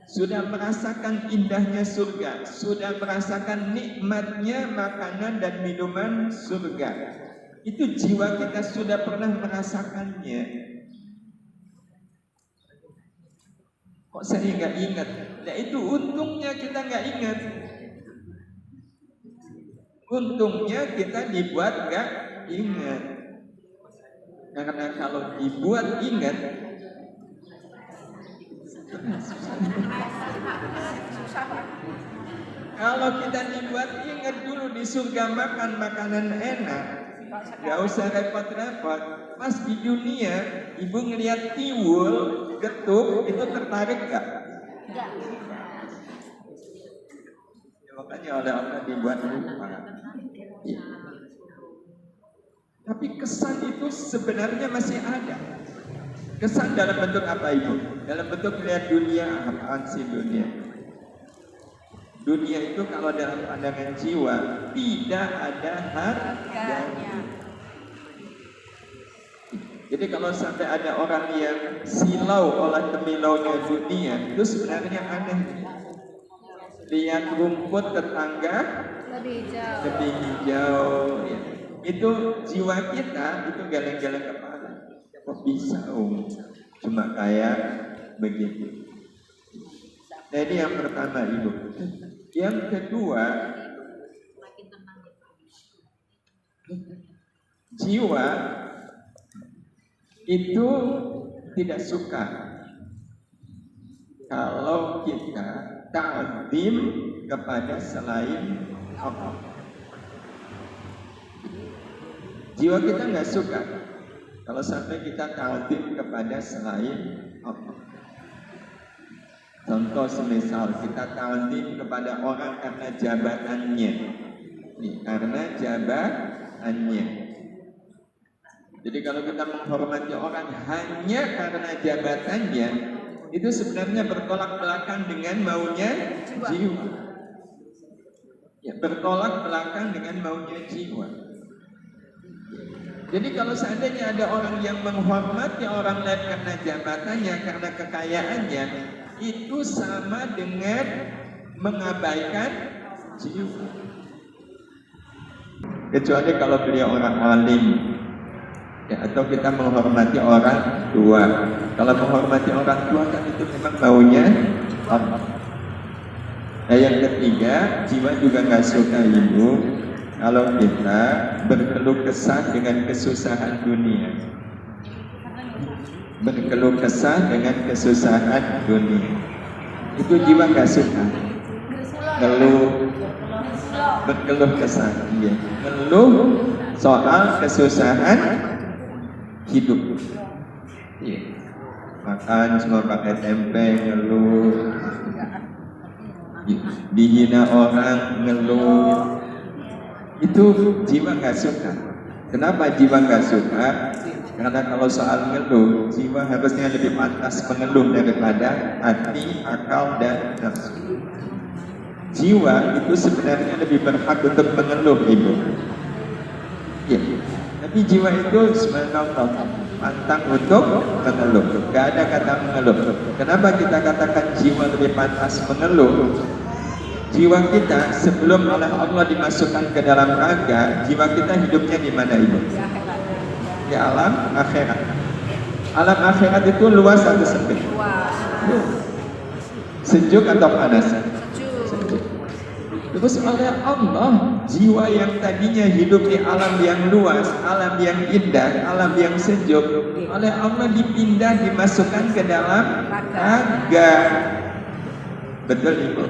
sudah merasakan indahnya surga, sudah merasakan nikmatnya makanan dan minuman surga. Itu jiwa kita sudah pernah merasakannya. Kok saya nggak ingat? Nah itu untungnya kita nggak ingat. Untungnya kita dibuat nggak ingat. Karena kalau dibuat ingat, kalau kita dibuat ingat dulu di surga makan makanan enak, gak usah repot-repot. Pas di dunia, ibu ngelihat tiwul, getuk, itu tertarik gak? Ya, makanya oleh Allah dibuat lupa. Ya. Tapi kesan itu sebenarnya masih ada. Kesan dalam bentuk apa ibu? Dalam bentuk melihat dunia, apaan sih dunia? Dunia itu kalau dalam pandangan jiwa tidak ada harganya. Jadi kalau sampai ada orang yang silau oleh temilaunya dunia, itu sebenarnya aneh. Lihat rumput tetangga lebih hijau. Ya. Itu jiwa kita itu geleng-geleng kepala. Kok bisa cuma kayak begitu. Nah ini yang pertama ibu. Yang kedua, jiwa itu tidak suka kalau kita ta'zim kepada selain Allah. Jiwa kita nggak suka kalau sampai kita ta'zim kepada selain Allah. Contoh semisal kita ta'zim kepada orang karena jabatannya, Jadi kalau kita menghormati orang hanya karena jabatannya, itu sebenarnya bertolak belakang dengan maunya jiwa. Ya, bertolak belakang dengan maunya jiwa. Jadi kalau seandainya ada orang yang menghormati orang lain karena jabatannya, karena kekayaannya, itu sama dengan mengabaikan jiwa. Kecuali kalau beliau orang alim, ya, atau kita menghormati orang tua. Kalau menghormati orang tua kan itu memang maunya Allah. Nah yang ketiga, jiwa juga nggak suka ibu kalau kita berkeluh kesah dengan kesusahan dunia. Berkeluh kesah dengan kesusahan dunia, itu jiwa nggak suka. Berkeluh kesah, ya. Ngeluh soal kesusahan hidup, ya. Makan cuma pakai tempe, ngeluh. Dihina orang, ngeluh. Itu jiwa nggak suka. Kenapa jiwa nggak suka? Karena kalau soal ngeluh, jiwa harusnya lebih pantas mengeluh daripada hati, akal, dan nafsu. Jiwa itu sebenarnya lebih berhak untuk mengeluh, ibu. Ya, tapi jiwa itu sebenarnya pantang untuk mengeluh. Gak ada kata mengeluh. Kenapa kita katakan jiwa lebih pantas mengeluh? Jiwa kita sebelum oleh Allah dimasukkan ke dalam raga, jiwa kita hidupnya di mana ibu? Di alam akhirat. Alam akhirat itu luas atau sempit? Sejuk atau panas? Sejuk. Terus oleh Allah, jiwa yang tadinya hidup di alam yang luas, alam yang indah, alam yang sejuk, oleh Allah dipindah, dimasukkan ke dalam raga. Betul ibu?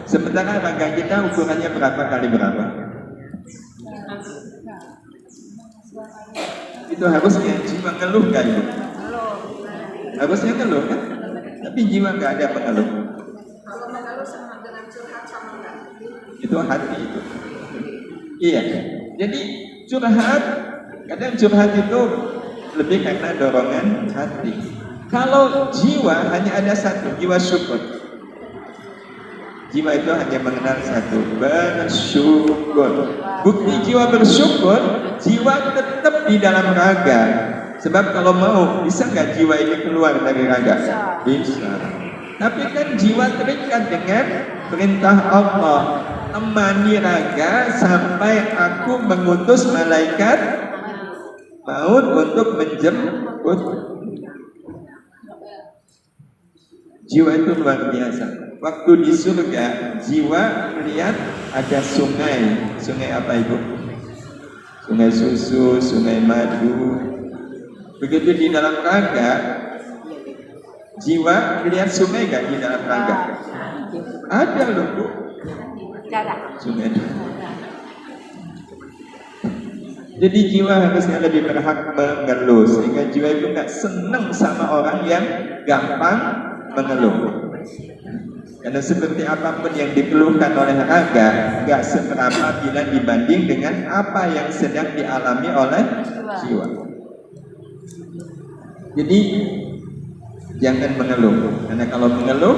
Sementara raga kita ukurannya berapa kali berapa? Itu harusnya jiwa ngeluh kan ibu? Harusnya ngeluh kan? Tapi jiwa nggak ada pengeluh. Kalau mengeluh sama dengan curhat sama enggak? Itu hati itu. Iya. Jadi curhat, kadang curhat itu lebih karena dorongan hati. Kalau jiwa hanya ada satu, jiwa syukur. Jiwa itu hanya mengenal satu, bersyukur. Bukti jiwa bersyukur, jiwa tetap di dalam raga. Sebab kalau mau, bisa nggak jiwa ini keluar dari raga? Bisa. Tapi kan jiwa terikat dengan perintah Allah. Temani raga sampai aku mengutus malaikat maut untuk menjemput. Jiwa itu luar biasa. Waktu di surga, jiwa melihat ada sungai. Sungai apa itu? Sungai susu, sungai madu. Begitu di dalam raga, jiwa melihat sungai gak di dalam raga? Ada loh Bu. Sungai. Jadi jiwa harusnya lebih berhak mengeluh, sehingga jiwa itu gak seneng sama orang yang gampang mengeluh. Karena seperti apapun yang dikeluhkan oleh raga, gak seberapa bila dibanding dengan apa yang sedang dialami oleh jiwa. Jadi jangan mengeluh, karena kalau mengeluh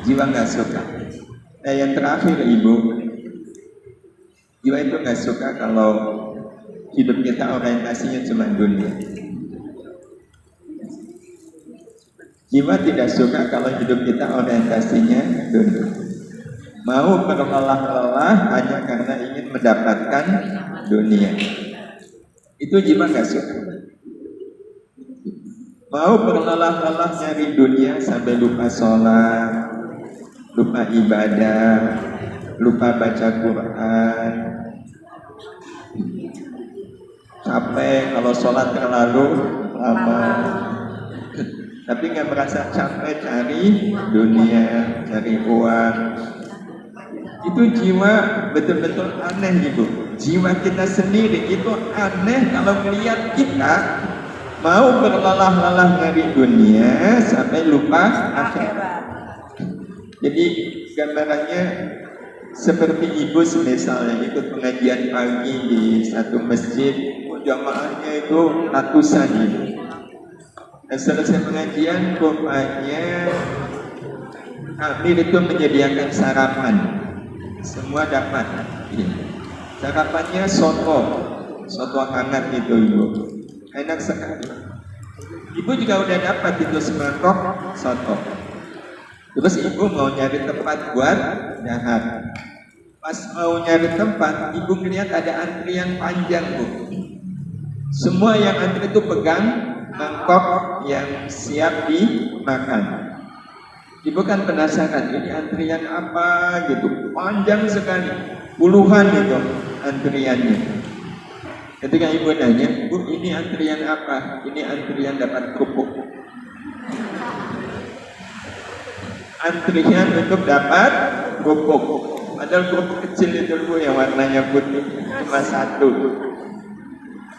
jiwa gak suka. Nah yang terakhir Ibu, jiwa itu gak suka kalau hidup kita orientasinya cuma dunia. Jiwa tidak suka kalau hidup kita orientasinya dunia. Mau berlelah-lelah hanya karena ingin mendapatkan dunia. Itu jiwa gak suka. Mau berlelah-lelah nyari dunia sampai lupa sholat, lupa ibadah, lupa baca Quran. Capek kalau sholat terlalu lama. Tapi nggak merasa capek cari dunia, cari uang. Itu jiwa betul-betul aneh Ibu. Jiwa kita sendiri itu aneh kalau melihat kita mau berlelah-lelah nyari dunia sampai lupa akhirat. Jadi gambarannya seperti Ibu misalnya ikut pengajian pagi di satu masjid, jamaahnya itu ratusan Ibu. Dan selesai pengajian, rupanya Amir itu menyediakan sarapan. Semua dapat. Ya. Sarapannya soto hangat itu Ibu. Enak sekali. Ibu juga udah dapat itu semangkok soto. Terus Ibu mau nyari tempat buat dahar. Pas mau nyari tempat, Ibu melihat ada antrian panjang Bu. Semua yang antri itu pegang mangkok yang siap dimakan. Ibu kan penasaran, ini antrian apa gitu, panjang sekali, puluhan itu antriannya. Ketika Ibu nanya, Bu ini antrian apa? Ini antrian dapat kerupuk. Antrian untuk dapat kerupuk. Padahal kerupuk kecil itu Bu yang warnanya putih, cuma satu.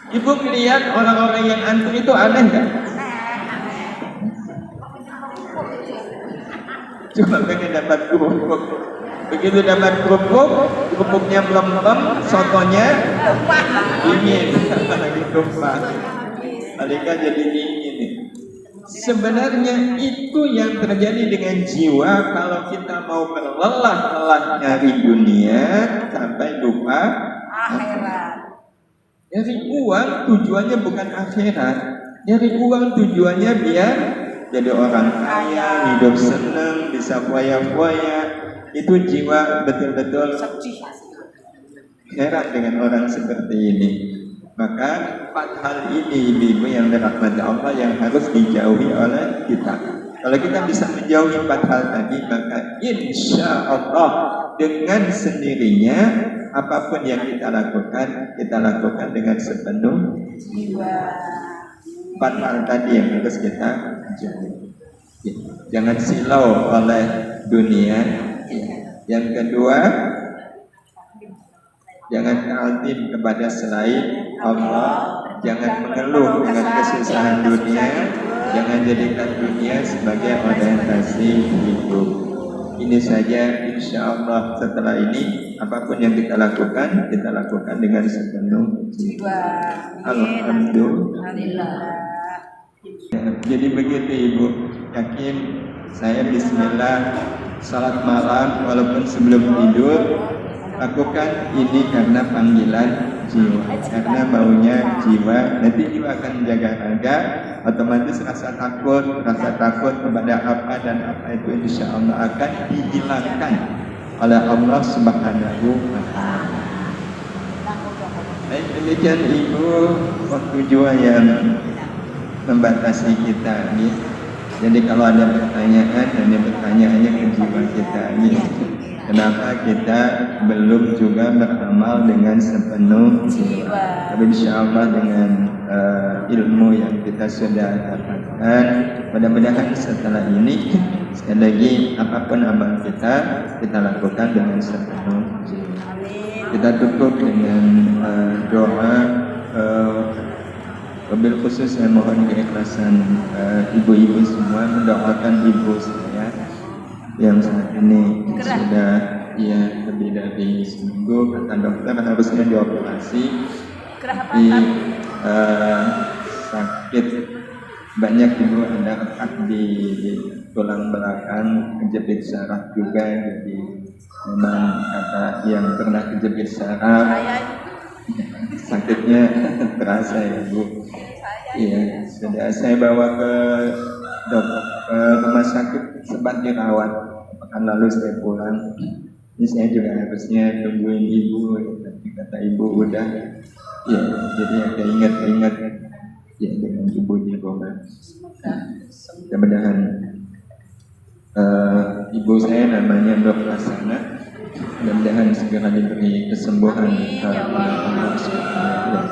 Ibu melihat orang-orang yang antri itu aneh kan? Cuma pengen dapat kerupuk. Begitu dapat kerupuk, kerupuknya melempem, sotonya dingin, lagi tumpah. Alika jadi dingin. Sebenarnya itu yang terjadi dengan jiwa kalau kita mau berlelah-lelah nyari dunia sampai lupa akhirat. Nyari uang tujuannya bukan akhirat. Nyari uang tujuannya biar jadi orang kaya, hidup senang, bisa foya-foya. Itu jiwa betul-betul heran dengan orang seperti ini. Maka 4 hal ini ibu-ibu yang dirahmati Allah yang harus dijauhi oleh kita. Kalau kita bisa menjauhi 4 hal tadi, maka insya Allah dengan sendirinya apapun yang kita lakukan dengan sepenuh jiwa. 4 hal tadi yang harus kita jauhi. Jangan silau oleh dunia. Yang kedua, jangan ta'zim kepada selain Allah. Jangan mengeluh dengan kesusahan dunia. Jangan jadikan dunia sebagai orientasi hidup. Ini saja, insya Allah setelah ini apapun yang kita lakukan dengan sepenuh jiwa. Alhamdulillah. Jadi begitu Ibu, yakin saya bismillah salat malam walaupun sebelum tidur, lakukan ini karena panggilan jiwa, karena maunya jiwa. Nanti jiwa akan menjaga raga, otomatis rasa takut kepada apa dan apa itu insya Allah akan dihilangkan oleh Allah Subhanahu wa Ta'ala. Baik, demikian Ibu, waktu jiwa yang membatasi kita ini. Jadi kalau ada pertanyaan, hanya pertanyaannya ke jiwa kita ini. Kenapa kita belum juga beramal dengan sepenuh jiwa? Tapi insya Allah dengan ilmu yang kita sudah dapatkan, mudah-mudahan setelah ini sekali lagi apapun amal kita lakukan dengan sepenuh jiwa. Kita tutup dengan doa. Wabil khusus saya mohon keikhlasan ibu-ibu semua mendoakan ibu saya yang saat ini sudah lebih dari seminggu, kata dokter harusnya dioperasi, tapi sakit banyak ibu, ada retak di tulang belakang, kejepit saraf juga, jadi memang kata yang pernah kejepit saraf sakitnya terasa ya Bu. Iya, sudah saya bawa ke rumah sakit, sempat dirawat. Pekan lalu saya pulang. Ini saya juga harusnya tungguin ibu, tapi kata ibu udah. Ya, jadi ada ingat ya dengan ibu di rumah. Mudah-mudahan ibu saya namanya Dok Lasana. Mudah-mudahan segera diberi kesembuhan Allah Subhanahu wa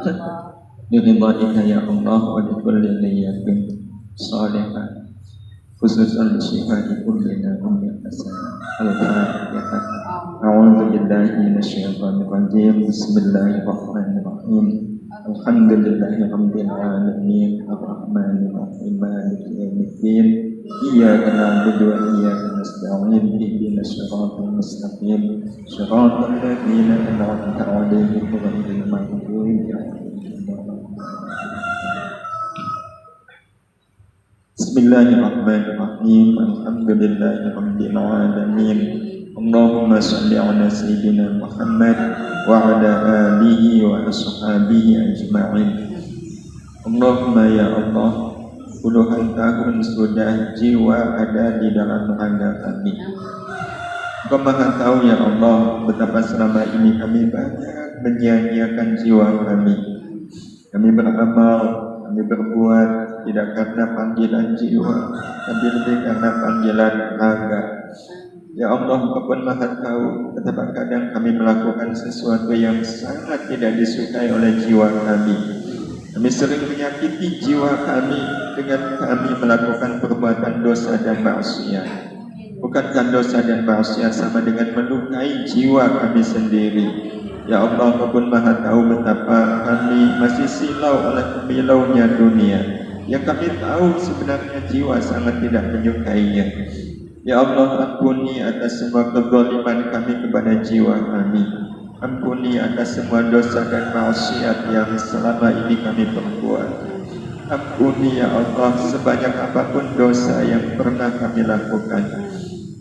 taala. Biridhaika ya Allah wa bi kulli niyyatin shalihah khususan syifai kullina ummi hasan. Al-Fatihah. A'udzu billahi minasyaitonir rajim. Bismillahirrahmanirrahim. Alhamdulillahi rabbil alamin. Arrahmanir rahim. Maliki yaumiddin. Iyyaka na'budu wa iyyaka nasta'in. Ihdinas siratal mustaqim. Siratal ladzina an'amta 'alaihim ghairil maghdubi 'alaihim. Bismillahirrahmanirrahim. Alhamdulillahirabbil alamin. Allahumma shalli ala sayyidina Muhammad wa ala alihi wa ashabihi ajma'in. Allahumma ya Allah, puluhan tahun sudah jiwa ada di dalam raga kami. Engkau Maha tahu ya Allah betapa selama ini kami banyak menyia-nyiakan jiwa kami. Kami beramal, kami berbuat tidak karena panggilan jiwa, tapi lebih karena panggilan raga. Ya Allah, Engkau pun Maha tahu betapa kadang kami melakukan sesuatu yang sangat tidak disukai oleh jiwa kami. Kami sering menyakiti jiwa kami dengan kami melakukan perbuatan dosa dan maksiat. Bukankah dosa dan maksiat sama dengan melukai jiwa kami sendiri? Ya Allah, Engkau pun Maha tahu betapa kami masih silau oleh kemilaunya dunia, yang kami tahu sebenarnya jiwa sangat tidak menyukainya. Ya Allah, ampuni atas semua kezaliman kami kepada jiwa kami. Ampuni atas semua dosa dan maksiat yang selama ini kami perbuat. Ampuni ya Allah sebanyak apapun dosa yang pernah kami lakukan.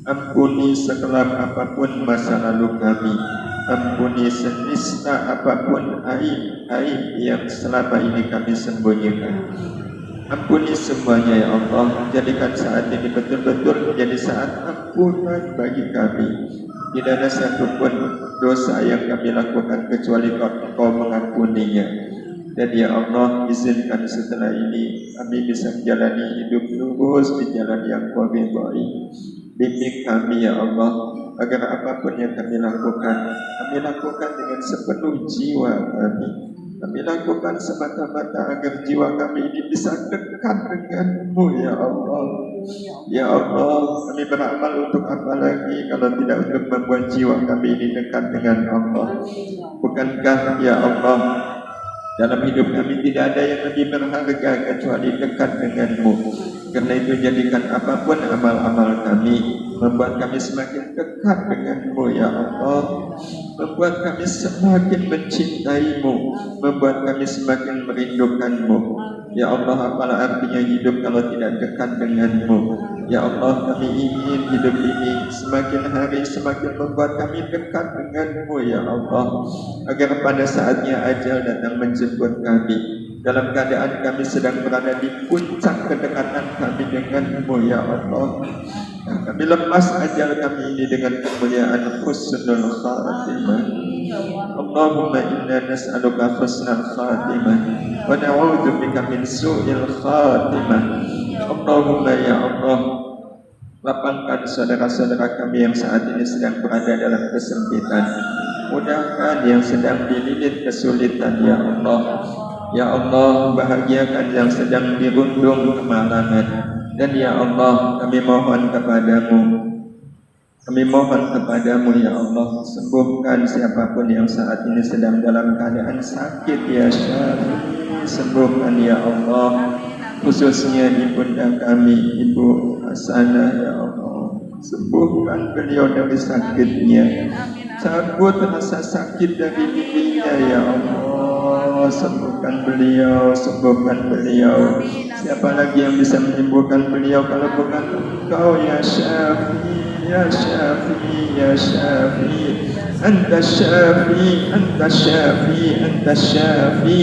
Ampuni sekelam apapun masa lalu kami. Ampuni senista apapun aib yang selama ini kami sembunyikan. Ampuni semuanya ya Allah. Jadikan saat ini betul-betul menjadi saat ampunan bagi kami. Tidak ada satupun dosa yang kami lakukan kecuali Kau mengampuninya. Dan ya Allah, izinkan setelah ini kami bisa menjalani hidup lurus di jalan yang Kau ridhai. Bimbing kami ya Allah, agar apapun yang kami lakukan dengan sepenuh jiwa kami. Kami lakukan semata-mata agar jiwa kami ini bisa dekat dengan-Mu ya Allah. Ya Allah, kami beramal untuk apa lagi kalau tidak untuk membuat jiwa kami ini dekat dengan Allah. Bukankah ya Allah, dalam hidup kami tidak ada yang lebih berharga kecuali dekat dengan-Mu. Karena itu jadikan apapun amal-amal kami membuat kami semakin dekat dengan-Mu ya Allah, membuat kami semakin mencintai-Mu, membuat kami semakin merindukan-Mu. Ya Allah, apalah artinya hidup kalau tidak dekat dengan-Mu? Ya Allah, kami ingin hidup ini semakin hari semakin membuat kami dekat dengan-Mu ya Allah, agar pada saatnya ajal datang menjemput kami dalam keadaan kami sedang berada di puncak kedekatan kami dengan-Mu ya Allah. Kami lepas ajal kami ini dengan kemuliaan husnul khatimah. Allahumma inna nas'aluka husnul khatimah wa na'udzubika min su'il khatimah. Allahumma ya Allah, lapangkan saudara-saudara kami yang saat ini sedang berada dalam kesempitan. Mudahkan yang sedang dililit kesulitan ya Allah. Ya Allah, bahagiakan yang sedang dirundung kemalangan. Dan ya Allah, kami mohon kepadamu, ya Allah, sembuhkan siapapun yang saat ini sedang dalam keadaan sakit ya Syafi. Sembuhkan ya Allah, khususnya ibunda kami, Ibu Hasanah ya Allah. Sembuhkan beliau dari sakitnya. Cabut rasa sakit dari dirinya ya Allah. Sembuhkan beliau, sembuhkan beliau. Siapa lagi yang bisa menyembuhkan beliau kalau bukan Engkau ya Syafi, ya Syafi, ya Syafi. Anta Syafi, Anta Syafi, Anta Syafi.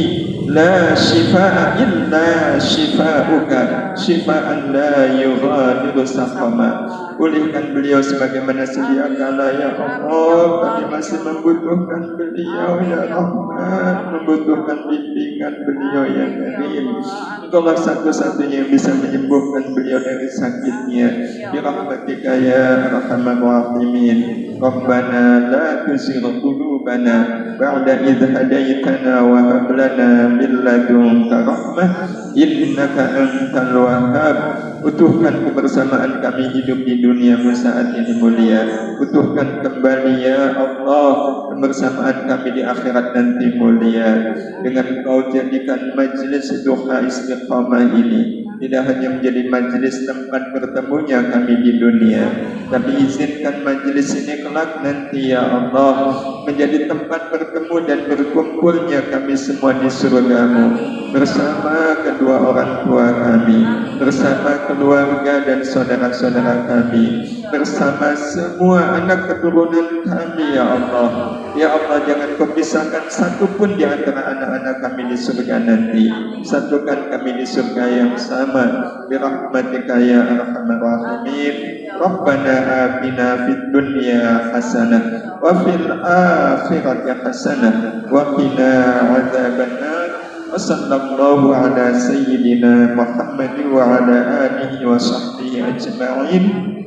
La shifaa illa shifauka, shifaan la yughadiru saqama. Pulihkan beliau sebagaimana sedia kala ya Allah. Kami masih membutuhkan beliau ya Rahman, membutuhkan bimbingan beliau ya Karim. Engkaulah satu-satunya yang bisa menyembuhkan beliau dari sakitnya. Bi rahmatika ya arhamar rahimin. Rabbana la tuzigh qulubana ba'da idh hadaytana wa hab lana min ladunka rahmah innaka antal wahhab. Utuhkan kebersamaan kami hidup di duniamu saat ini mulia. Utuhkan kembali ya Allah kebersamaan kami di akhirat nanti mulia. Dengan Kau jadikan majlis duha istiqamah ini tidak hanya menjadi majlis tempat bertemunya kami di dunia, tapi izinkan majlis ini kelak nanti ya Allah menjadi tempat bertemu dan berkumpulnya kami semua di surgamu, bersama kedua orang tua kami, bersama keluarga dan saudara-saudara kami, bersama semua anak keturunan kami ya Allah. Ya Allah, jangan Kau pisahkan satupun di antara anak-anak kami di surga nanti. Satukan kami di surga yang sama. Birahmatika ya arhamar rahimin. Rabbana atina fid dunya hasanah wa fil akhirati hasanah wa qina adzabannar. Wa sallallahu ala sayyidina Muhammad wa ala alihi wa sahbihi ajma'in.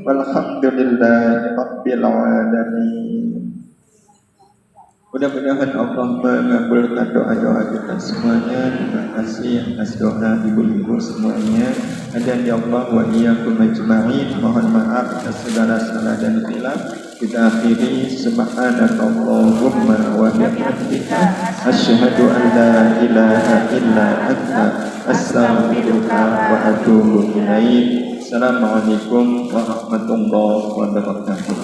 Walhamdulillahi rabbil alamin. Mudah-mudahan Allah mengabulkan doa-doa kita semuanya. Terima kasih atas doa ibu-ibu semuanya. Dan ya Allah wa iyyakum ajma'in. Mohon maaf atas segala salah dan khilaf. Kita akhiri subhanakallahumma wa bihamdika asyhadu an la ilaha illa anta astaghfiruka wa atubu ilaik. Assalamualaikum warahmatullahi wabarakatuh.